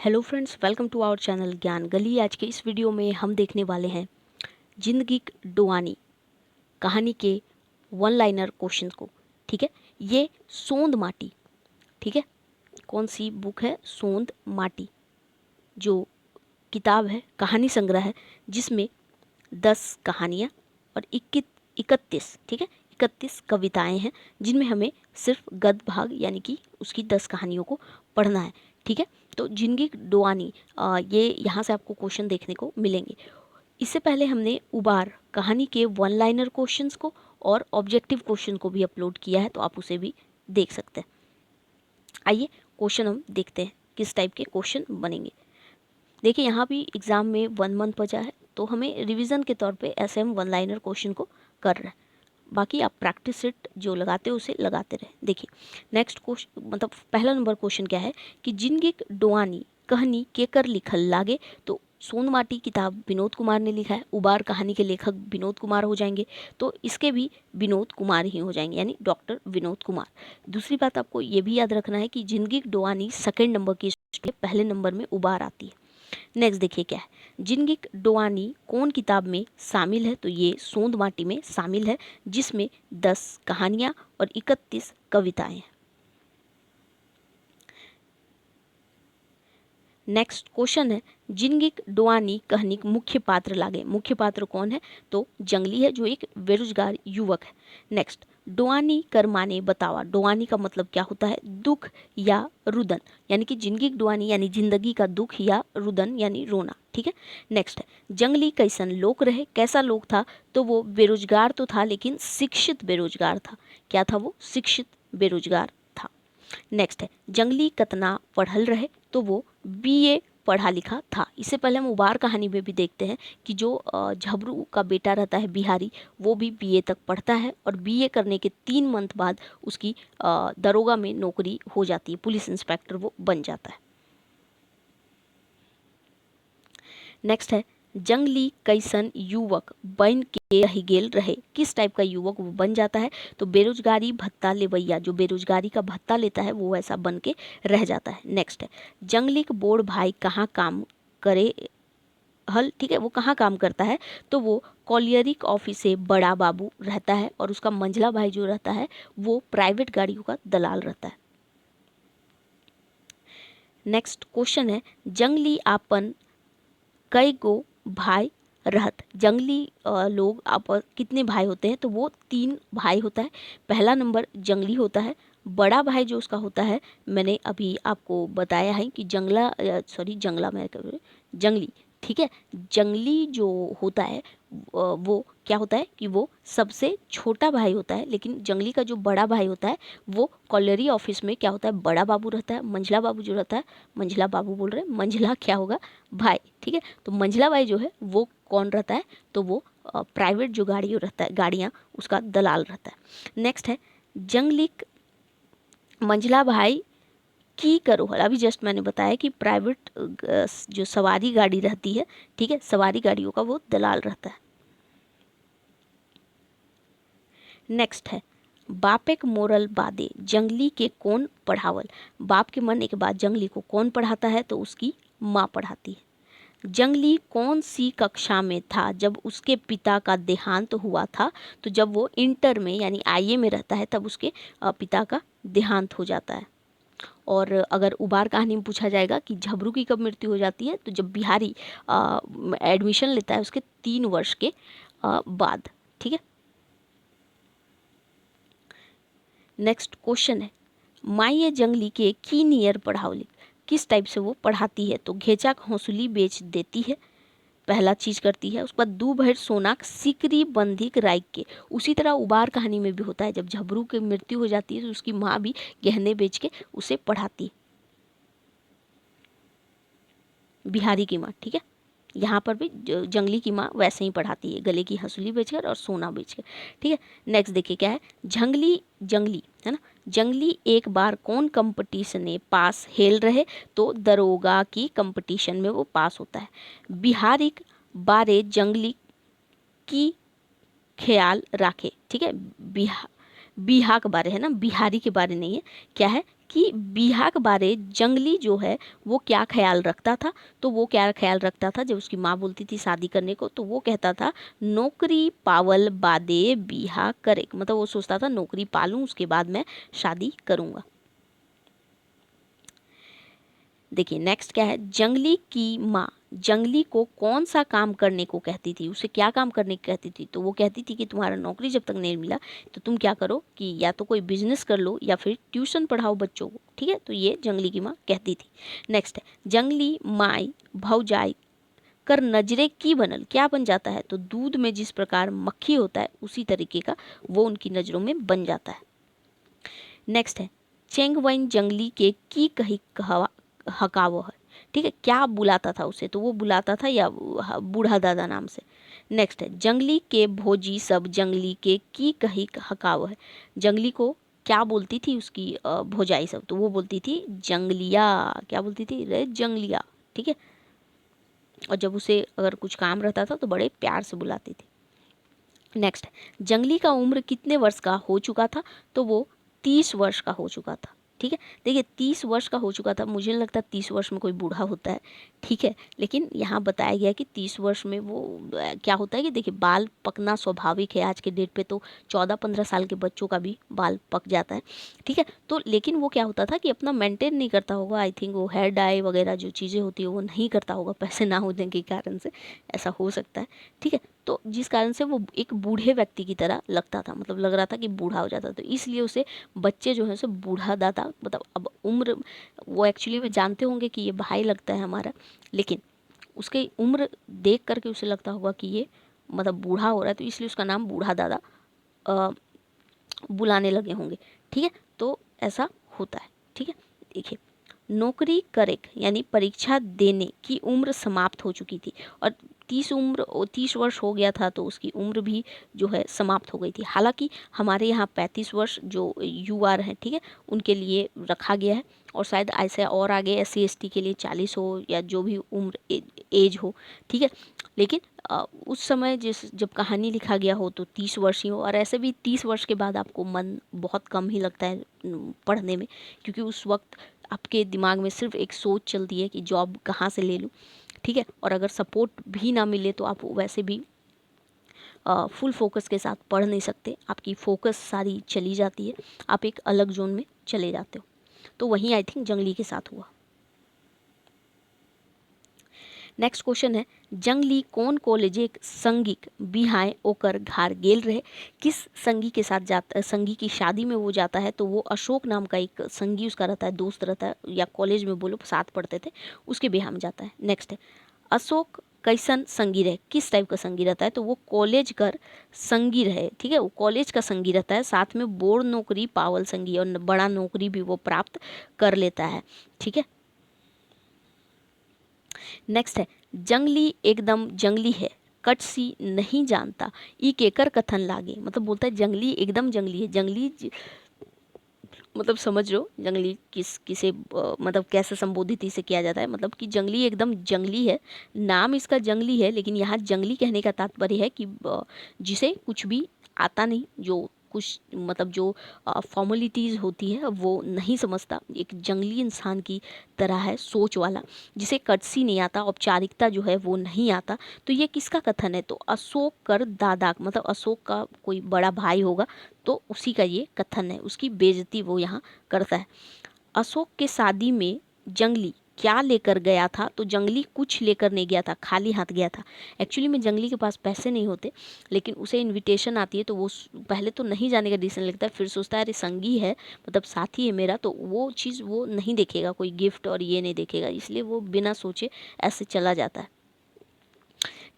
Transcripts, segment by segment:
Hello friends, welcome to our channel Gyan Gali. आज के इस वीडियो में हम देखने वाले हैं जिंदगी डुआनी कहानी के वन लाइनर क्वेश्चन को। ठीक है, ये सोंद माटी, ठीक है, कौन सी बुक है? सोंद माटी, जो किताब है, कहानी संग्रह है, जिसमें 10 कहानियाँ और 31, ठीक है, 31 कविताएं हैं, जिनमें हमें सिर्फ गद्य भाग यानी कि उसकी 10 कहानियों को पढ़ना है। ठीक है, तो जिंदगी डुआनी, ये यहाँ से आपको क्वेश्चन देखने को मिलेंगे। इससे पहले हमने उबार कहानी के वन लाइनर क्वेश्चंस को और ऑब्जेक्टिव क्वेश्चन को भी अपलोड किया है, तो आप उसे भी देख सकते हैं। आइए क्वेश्चन हम देखते हैं किस टाइप के क्वेश्चन बनेंगे। देखिए, यहाँ भी एग्ज़ाम में 1 मंथ बचा है, तो हमें रिवीजन के तौर पे ऐसे हम वन लाइनर क्वेश्चन को कर रहे हैं। बाकी आप प्रैक्टिस सेट जो लगाते हो उसे लगाते रहे। देखिए, नेक्स्ट क्वेश्चन, मतलब पहला नंबर क्वेश्चन क्या है कि जिंदगी डुआनी कहानी केकर लिखल लागे। तो सोंद माटी किताब विनोद कुमार ने लिखा है, उबार कहानी के लेखक विनोद कुमार हो जाएंगे, तो इसके भी विनोद कुमार ही हो जाएंगे, यानी डॉक्टर विनोद कुमार। दूसरी बात आपको ये भी याद रखना है कि जिंदगी डुआनी सेकेंड नंबर की, पहले नंबर में उबार आती है। नेक्स्ट देखिए क्या है, जिंदगी डुआनी कौन किताब में शामिल है? तो ये सोंद माटी में शामिल है, जिसमें 10 कहानियां और 31 कविताएं हैं। नेक्स्ट क्वेश्चन है, जिंदगी डुआनी कहानी मुख्य पात्र लागे। मुख्य पात्र कौन है? तो जंगली है, जो एक बेरोजगार युवक है। नेक्स्ट, डुआनी कर माने बतावा। डुआनी का मतलब क्या होता है? दुख या रुदन, यानी कि जिंदगी डुआनी यानी जिंदगी का दुख या रुदन यानी रोना। ठीक है। नेक्स्ट है, जंगली कैसन लोक रहे। कैसा लोक था? तो वो बेरोजगार तो था, लेकिन शिक्षित बेरोजगार था। क्या था वो? शिक्षित बेरोजगार था। नेक्स्ट है, जंगली कतना पढ़ल रहे। तो वो बीए पढ़ा लिखा था। इससे पहले हम उबार कहानी में भी देखते हैं कि जो झबरू का बेटा रहता है बिहारी, वो भी बीए तक पढ़ता है और बीए करने के 3 मंथ बाद उसकी दरोगा में नौकरी हो जाती है, पुलिस इंस्पेक्टर वो बन जाता है। नेक्स्ट है, जंगली कैसन युवक बन के रह गेल रहे। किस टाइप का युवक वो बन जाता है? तो बेरोजगारी भत्ता लेवैया, जो बेरोजगारी का भत्ता लेता है वो ऐसा बन के रह जाता है। नेक्स्ट है, जंगली का बोड़ भाई कहाँ काम करे हल। ठीक है, वो कहाँ काम करता है? तो वो कॉलियरी ऑफिस से बड़ा बाबू रहता है, और उसका मंझला भाई जो रहता है वो प्राइवेट गाड़ियों का दलाल रहता है। नेक्स्ट क्वेश्चन है, जंगली आपन कई गो भाई रहत। जंगली लोग आप कितने भाई होते हैं? तो वो 3 भाई होता है। पहला नंबर जंगली होता है। बड़ा भाई जो उसका होता है, मैंने अभी आपको बताया है कि जंगला मैं जंगली, ठीक है। जंगली जो होता है वो क्या होता है कि वो सबसे छोटा भाई होता है, लेकिन जंगली का जो बड़ा भाई होता है वो कॉलरी ऑफिस में क्या होता है? बड़ा बाबू रहता है। मंझला बाबू जो रहता है, मंझला बाबू बोल रहे हैं, मंझला क्या होगा? भाई। ठीक है, तो मंझला भाई जो है वो कौन रहता है? तो वो प्राइवेट जो गाड़ी रहता है, गाड़ियाँ, उसका दलाल रहता है। नेक्स्ट है, जंगली मंझला भाई की करो हल। अभी जस्ट मैंने बताया कि प्राइवेट जो सवारी गाड़ी रहती है, ठीक है, सवारी गाड़ियों का वो दलाल रहता है। नेक्स्ट है, बापेक मोरल बादे जंगली के कौन पढ़ावल। बाप के मरने के बाद जंगली को कौन पढ़ाता है? तो उसकी माँ पढ़ाती है। जंगली कौन सी कक्षा में था जब उसके पिता का देहांत हुआ था? तो जब वो इंटर में यानी आईए में रहता है, तब उसके पिता का देहांत हो जाता है। और अगर उबार कहानी में पूछा जाएगा कि झबरू की कब मृत्यु हो जाती है, तो जब बिहारी एडमिशन लेता है उसके 3 वर्ष के बाद। ठीक है। नेक्स्ट क्वेश्चन है, माइये जंगली के की नियर पढ़ावली। किस टाइप से वो पढ़ाती है? तो घेचा हौसली बेच देती है, पहला चीज करती है। उसके बाद दू भर सोनाक सिकरी बंधिक राइक के। उसी तरह उबार कहानी में भी होता है, जब झबरू की मृत्यु हो जाती है तो उसकी माँ भी गहने बेच के उसे पढ़ाती है, बिहारी की माँ। ठीक है, यहाँ पर भी जंगली की माँ वैसे ही पढ़ाती है, गले की हंसुली बेचकर और सोना बेचकर। ठीक है। नेक्स्ट देखिए क्या है, जंगली जंगली है ना, जंगली एक बार कौन कंपटीशन में पास हेल रहे? तो दरोगा की कंपटीशन में वो पास होता है। बिहारी बारे जंगली की ख्याल रखे। ठीक है, बिहा के बारे है ना, बिहारी के बारे नहीं है। क्या है? कि बिहा के बारे जंगली जो है वो क्या ख्याल रखता था। तो वो क्या ख्याल रखता था, जब उसकी माँ बोलती थी शादी करने को तो वो कहता था नौकरी पावल बादे बिहा करे, मतलब वो सोचता था नौकरी पालूं उसके बाद मैं शादी करूंगा। देखिए नेक्स्ट क्या है, जंगली की माँ जंगली को कौन सा काम करने को कहती थी, उसे क्या काम करने को कहती थी। तो वो कहती थी कि तुम्हारा नौकरी जब तक नहीं मिला तो तुम क्या करो कि या तो कोई बिजनेस कर लो या फिर ट्यूशन पढ़ाओ बच्चों को, ठीक है। तो ये जंगली की माँ कहती थी। नेक्स्ट है, जंगली माई भौजाई कर नजरे की बनल, क्या बन जाता है। तो दूध में जिस प्रकार मक्खी होता है उसी तरीके का वो उनकी नज़रों में बन जाता है। नेक्स्ट है, चेंग वन जंगली के की कही कहवा हकावो है, ठीक है। क्या बुलाता था उसे, तो वो बुलाता था या बूढ़ा दादा नाम से। नेक्स्ट है, जंगली के भोजी सब जंगली के की कही हकावो है, जंगली को क्या बोलती थी उसकी भौजाई सब, तो वो बोलती थी जंगलिया, क्या बोलती थी रे जंगलिया, ठीक है। और जब उसे अगर कुछ काम रहता था तो बड़े प्यार से बुलाती थी। नेक्स्ट, जंगली का उम्र कितने वर्ष का हो चुका था, तो वो 30 वर्ष का हो चुका था, ठीक है। देखिए 30 वर्ष का हो चुका था, मुझे नहीं लगता 30 वर्ष में कोई बूढ़ा होता है, ठीक है। लेकिन यहाँ बताया गया कि 30 वर्ष में वो क्या होता है कि देखिए बाल पकना स्वाभाविक है, आज के डेट पे तो 14-15 साल के बच्चों का भी बाल पक जाता है, ठीक है। तो लेकिन वो क्या होता था कि अपना मेंटेन नहीं करता होगा, आई थिंक वो हेयर डाई वगैरह जो चीज़ें होती है वो नहीं करता होगा, पैसे ना होने के कारण से ऐसा हो सकता है, ठीक है। तो जिस कारण से वो एक बूढ़े व्यक्ति की तरह लगता था, मतलब लग रहा था कि बूढ़ा हो जाता, तो इसलिए उसे बच्चे जो है उसे बूढ़ा दादा, मतलब अब उम्र वो एक्चुअली में जानते होंगे कि ये भाई लगता है हमारा, लेकिन उसकी उम्र देख करके उसे लगता होगा कि ये मतलब बूढ़ा हो रहा है, तो इसलिए उसका नाम बूढ़ा दादा बुलाने लगे होंगे, ठीक है। तो ऐसा होता है, ठीक है। देखिए नौकरी करेक यानी परीक्षा देने की उम्र समाप्त हो चुकी थी, और 30 वर्ष हो गया था तो उसकी उम्र भी जो है समाप्त हो गई थी। हालांकि हमारे यहाँ 35 वर्ष जो यूआर हैं, ठीक है, उनके लिए रखा गया है, और शायद ऐसे और आगे SC ST के लिए 40 हो या जो भी उम्र एज हो, ठीक है। लेकिन उस समय जब कहानी लिखा गया हो तो 30 वर्ष ही हो, और ऐसे भी 30 वर्ष के बाद आपको मन बहुत कम ही लगता है पढ़ने में, क्योंकि उस वक्त आपके दिमाग में सिर्फ एक सोच चलती है कि जॉब कहाँ से ले लूँ, ठीक है। और अगर सपोर्ट भी ना मिले तो आप वैसे भी फुल फोकस के साथ पढ़ नहीं सकते, आपकी फोकस सारी चली जाती है, आप एक अलग जोन में चले जाते हो। तो वहीं आई थिंक जंगली के साथ हुआ। नेक्स्ट क्वेश्चन है, जंगली कौन कॉलेज संगीक बिहाय ओकर घार गेल रहे, किस संगी के साथ जाता, संगी की शादी में वो जाता है। तो वो अशोक नाम का एक संगी उसका रहता है, दोस्त रहता है, या कॉलेज में बोलो साथ पढ़ते थे, उसके बिहार में जाता है। नेक्स्ट है, अशोक कैसन संगी रहे, किस टाइप का संगी रहता है। तो वो कॉलेज कर संगी रहे, ठीक है, वो कॉलेज का संगी रहता है, साथ में बोर्ड नौकरी पावल संगी और बड़ा नौकरी भी वो प्राप्त कर लेता है, ठीक है। नेक्स्ट है, जंगली एकदम जंगली है कटसी नहीं जानता ई केकर कथन लागे, मतलब बोलता है जंगली एकदम जंगली है, मतलब समझ लो जंगली किसे मतलब कैसे संबोधित इसे किया जाता है, मतलब कि जंगली एकदम जंगली है, नाम इसका जंगली है, लेकिन यहाँ जंगली कहने का तात्पर्य है कि जिसे कुछ भी आता नहीं, जो कुछ मतलब जो फॉर्मेलिटीज़ होती है वो नहीं समझता, एक जंगली इंसान की तरह है सोच वाला, जिसे कटसी नहीं आता, औपचारिकता जो है वो नहीं आता। तो ये किसका कथन है, तो अशोक कर दादा, मतलब अशोक का कोई बड़ा भाई होगा, तो उसी का ये कथन है, उसकी बेइज्जती वो यहाँ करता है। अशोक के शादी में जंगली क्या लेकर गया था, तो जंगली कुछ लेकर नहीं गया था, खाली हाथ गया था। एक्चुअली में जंगली के पास पैसे नहीं होते, लेकिन उसे इनविटेशन आती है तो वो पहले तो नहीं जाने का डिसीजन लेता है, फिर सोचता है अरे संगी है मतलब साथी है मेरा, तो वो चीज़ वो नहीं देखेगा, कोई गिफ्ट और ये नहीं देखेगा, इसलिए वो बिना सोचे ऐसे चला जाता है,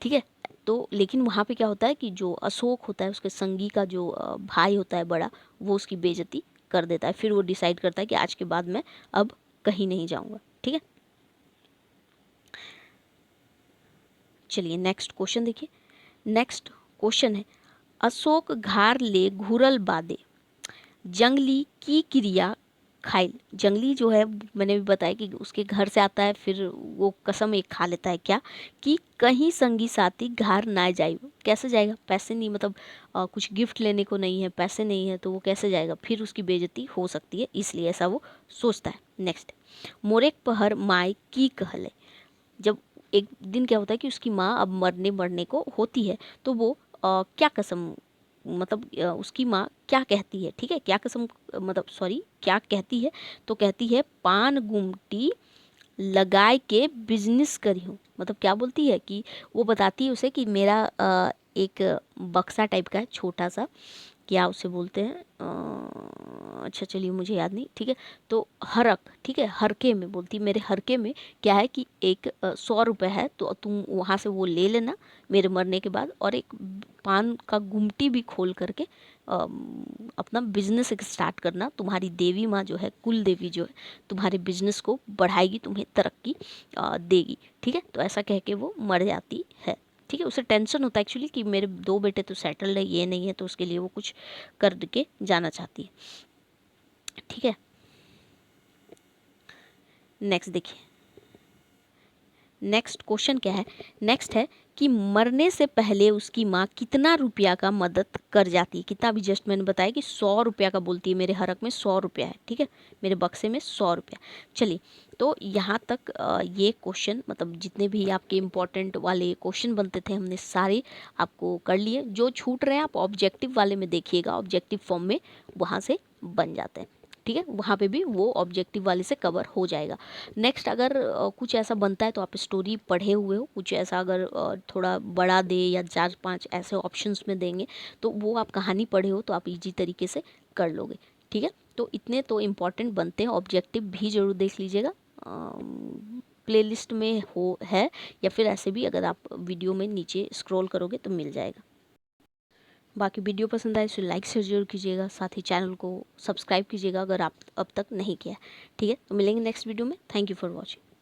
ठीक है। तो लेकिन वहाँ पे क्या होता है कि जो अशोक होता है उसके संगी का जो भाई होता है बड़ा, वो उसकी बेइज्जती कर देता है, फिर वो डिसाइड करता है कि आज के बाद मैं अब कहीं नहीं जाऊँगा, ठीक है। चलिए नेक्स्ट क्वेश्चन देखिए। नेक्स्ट क्वेश्चन है, अशोक घार ले घूरल बादे जंगली की क्रिया खाइल। जंगली जो है मैंने भी बताया कि उसके घर से आता है, फिर वो कसम एक खा लेता है क्या, कि कहीं संगी साथी घर ना जाए। कैसे जाएगा, पैसे नहीं, मतलब कुछ गिफ्ट लेने को नहीं है, पैसे नहीं है, तो वो कैसे जाएगा, फिर उसकी बेइज्जती हो सकती है, इसलिए ऐसा वो सोचता है। नेक्स्ट, मोरेक पहर माई की कहले। जब एक दिन क्या होता है कि उसकी माँ अब मरने को होती है, तो वो क्या कसम, मतलब उसकी माँ क्या कहती है, ठीक है, क्या कसम, मतलब सॉरी क्या कहती है, तो कहती है पान गुमटी लगाए के बिजनेस करी हूँ। मतलब क्या बोलती है कि वो बताती है उसे कि मेरा एक बक्सा टाइप का है छोटा सा, क्या उसे बोलते हैं, अच्छा चलिए मुझे याद नहीं, ठीक है, तो हरक, ठीक है, हरके में बोलती है, मेरे हरके में क्या है कि एक 100 रुपये है, तो तुम वहाँ से वो ले लेना मेरे मरने के बाद, और एक पान का गुमटी भी खोल करके अपना बिजनेस स्टार्ट करना। तुम्हारी देवी माँ जो है, कुल देवी जो है, तुम्हारे बिजनेस को बढ़ाएगी, तुम्हें तरक्की देगी, ठीक है। तो ऐसा कह के वो मर जाती है, ठीक है। उसे टेंशन होता है एक्चुअली कि मेरे 2 बेटे तो सेटल्ड है, ये नहीं है, तो उसके लिए वो कुछ करके जाना चाहती है, ठीक है। नेक्स्ट देखिए, नेक्स्ट क्वेश्चन क्या है, नेक्स्ट है कि मरने से पहले उसकी माँ कितना रुपया का मदद कर जाती है। कितना भी जस्ट मैंने बताया कि 100 रुपया का बोलती है, मेरे हरक में 100 रुपया है, ठीक है, मेरे बक्से में 100 रुपया। चलिए, तो यहाँ तक ये क्वेश्चन, मतलब जितने भी आपके इम्पोर्टेंट वाले क्वेश्चन बनते थे हमने सारे आपको कर लिए। जो छूट रहे हैं आप ऑब्जेक्टिव वाले में देखिएगा, ऑब्जेक्टिव फॉर्म में वहाँ से बन जाते हैं, ठीक है, वहाँ पे भी वो ऑब्जेक्टिव वाले से कवर हो जाएगा। नेक्स्ट अगर कुछ ऐसा बनता है तो आप स्टोरी पढ़े हुए हो, कुछ ऐसा अगर थोड़ा बड़ा दे या 4-5 ऐसे ऑप्शंस में देंगे, तो वो आप कहानी पढ़े हो तो आप इजी तरीके से कर लोगे, ठीक है। तो इतने तो इम्पॉर्टेंट बनते हैं, ऑब्जेक्टिव भी ज़रूर देख लीजिएगा, प्लेलिस्ट में हो है, या फिर ऐसे भी अगर आप वीडियो में नीचे स्क्रॉल करोगे तो मिल जाएगा। बाकी वीडियो पसंद आए तो लाइक शेयर जरूर कीजिएगा, साथ ही चैनल को सब्सक्राइब कीजिएगा अगर आप अब तक नहीं किया, ठीक है। तो मिलेंगे नेक्स्ट वीडियो में। Thank you for watching.